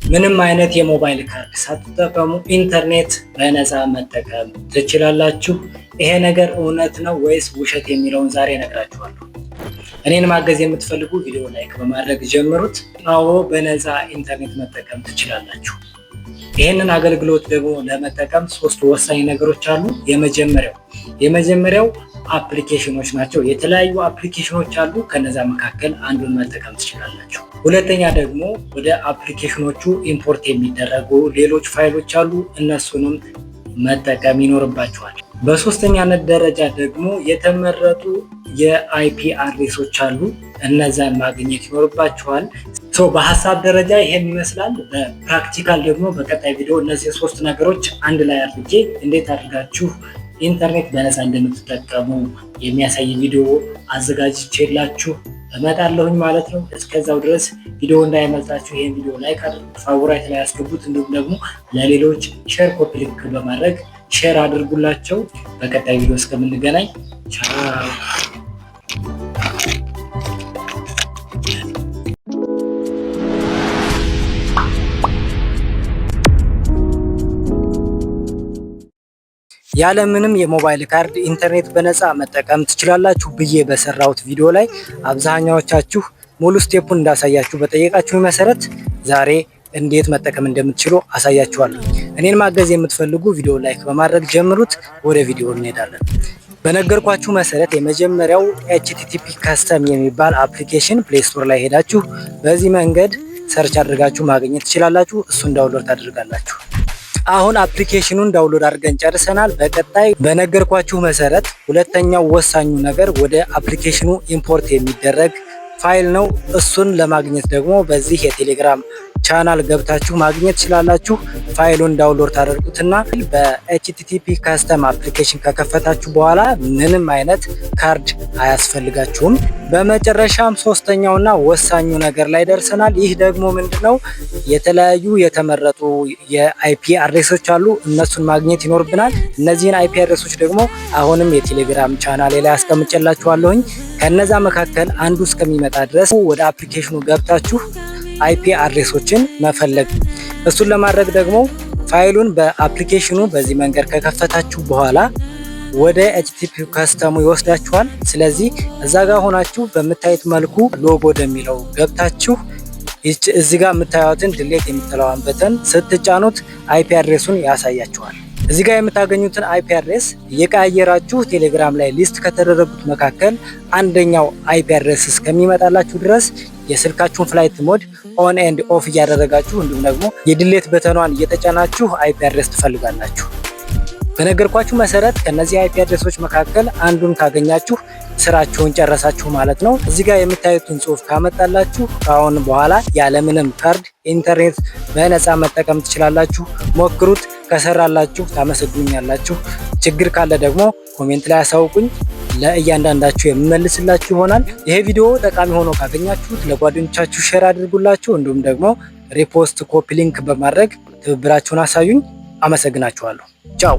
ምንም አይነት የሞባይል ካርድ ሳትጠቀሙ ኢንተርኔት በነፃ መጠቀም ትችላላችሁ። ይሄ ነገር እውነት ነው ወይስ ውሸት የሚለውን ዛሬ እነግራችኋለሁ። እኔን ማገዝ የምትፈልጉ ቪዲዮ ላይክ በማድረግ ጀምሩት። አዎ በነፃ ኢንተርኔት መጠቀም ትችላላችሁ። ይህንን አገልግሎት ደግሞ ለመጠቀም ሶስት ወሳኝ ነገሮች አሉ። የመጀመሪያው አፕሊኬሽኖች ናቸው። የተለያዩ አፕሊኬሽኖች አሉ። ከነዛ መካከል አንዱን መጠቀም ትችላላችሁ። ሁለተኛ ደግሞ ወደ አፕሊኬሽኖቹ ኢምፖርት የሚደረጉ ሌሎች ፋይሎች አሉ። እነሱንም መጠቀም ይኖርባችኋል። በሶስተኛነት ደረጃ ደግሞ የተመረጡ የአይፒ አድሬሶች አሉ። እነዛን ማግኘት ይኖርባችኋል። በሀሳብ ደረጃ ይሄን ይመስላል። በፕራክቲካል ደግሞ በቀጣይ ቪዲዮ እነዚህ ሶስት ነገሮች አንድ ላይ አድርጌ እንዴት አድርጋችሁ ኢንተርኔት በነፃ እንደምትጠቀሙ የሚያሳይ ቪዲዮ አዘጋጅቼላችሁ እመጣለሁኝ ማለት ነው። እስከዛው ድረስ ቪዲዮ እንዳይመልጣችሁ ይሄን ቪዲዮ ላይክ አድርጉት፣ ፋቮራይት ላይ ያስገቡት፣ እንዲሁም ደግሞ ለሌሎች ሼር ኮፒ ሊንክ በማድረግ ሼር አድርጉላቸው። በቀጣይ ቪዲዮ እስከምንገናኝ ቻው። ያለምንም የሞባይል ካርድ ኢንተርኔት በነፃ መጠቀም ትችላላችሁ ብዬ በሰራሁት ቪዲዮ ላይ አብዛኛዎቻችሁ ሙሉ ስቴፑን እንዳሳያችሁ በጠየቃችሁ መሰረት ዛሬ እንዴት መጠቀም እንደምትችሉ አሳያችኋለሁ። እኔን ማገዝ የምትፈልጉ ቪዲዮ ላይክ በማድረግ ጀምሩት። ወደ ቪዲዮ እንሄዳለን። በነገርኳችሁ መሰረት የመጀመሪያው HTTP ከስተም የሚባል አፕሊኬሽን ፕሌይ ስቶር ላይ ሄዳችሁ በዚህ መንገድ ሰርች አድርጋችሁ ማግኘት ትችላላችሁ። እሱን ዳውንሎድ ታደርጋላችሁ። አሁን አፕሊኬሽኑን ዳውንሎድ አድርገን ጨርሰናል። በቀጣይ በነገርኳችሁ መሰረት ሁለተኛው ወሳኙ ነገር ወደ አፕሊኬሽኑ ኢምፖርት የሚደረግ ፋይል ነው። እሱን ለማግኘት ደግሞ በዚህ የቴሌግራም ቻናል ገብታችሁ ማግኘት ትችላላችሁ። ፋይሉን ዳውንሎድ ታደርጉትና በኤችቲቲፒ ከስተም አፕሊኬሽን ከከፈታችሁ በኋላ ምንም አይነት ካርድ አያስፈልጋችሁም። በመጨረሻም ሶስተኛውና ወሳኙ ነገር ላይ ደርሰናል። ይህ ደግሞ ምንድነው? የተለያዩ የተመረጡ የአይፒ አድሬሶች አሉ። እነሱን ማግኘት ይኖርብናል። እነዚህን አይፒ አድሬሶች ደግሞ አሁንም የቴሌግራም ቻናል ላይ አስቀምጬላችኋለሁኝ። ከነዛ መካከል አንዱ እስከሚመጣ ድረስ ወደ አፕሊኬሽኑ ገብታችሁ አይፒ አድሬሶችን መፈለግ። እሱን ለማድረግ ደግሞ ፋይሉን በአፕሊኬሽኑ በዚህ መንገድ ከከፈታችሁ በኋላ ወደ ኤችቲቲፒ ከስተሙ ይወስዳችኋል። ስለዚህ እዛ ጋር ሆናችሁ በምታዩት መልኩ ሎጎ ወደሚለው ገብታችሁ እዚህ ጋር የምታዩትን ድሌት የምትለዋን በተን ስትጫኑት አይፒ አድሬሱን ያሳያችኋል። እዚህ ጋር የምታገኙትን አይፒ አድሬስ እየቀያየራችሁ ቴሌግራም ላይ ሊስት ከተደረጉት መካከል አንደኛው አይፒ አድሬስ እስከሚመጣላችሁ ድረስ የስልካችሁን ፍላይት ሞድ ኦን ኤንድ ኦፍ እያደረጋችሁ እንዲሁም ደግሞ የድሌት በተኗን እየተጫናችሁ አይፒ አድሬስ ትፈልጋላችሁ። በነገርኳችሁ መሰረት ከነዚህ አይፒ አድሬሶች መካከል አንዱን ካገኛችሁ ስራችሁን ጨረሳችሁ ማለት ነው። እዚህ ጋር የምታዩትን ጽሑፍ ካመጣላችሁ ከአሁን በኋላ ያለምንም ካርድ ኢንተርኔት በነፃ መጠቀም ትችላላችሁ። ሞክሩት። ከሰራላችሁ ታመሰግኑኛላችሁ። ችግር ካለ ደግሞ ኮሜንት ላይ አሳውቁኝ። ለእያንዳንዳችሁ የምመልስላችሁ ይሆናል። ይሄ ቪዲዮ ጠቃሚ ሆኖ ካገኛችሁት ለጓደኞቻችሁ ሼር አድርጉላችሁ። እንዲሁም ደግሞ ሪፖስት ኮፒ ሊንክ በማድረግ ትብብራችሁን አሳዩኝ። አመሰግናችኋለሁ። ቻው።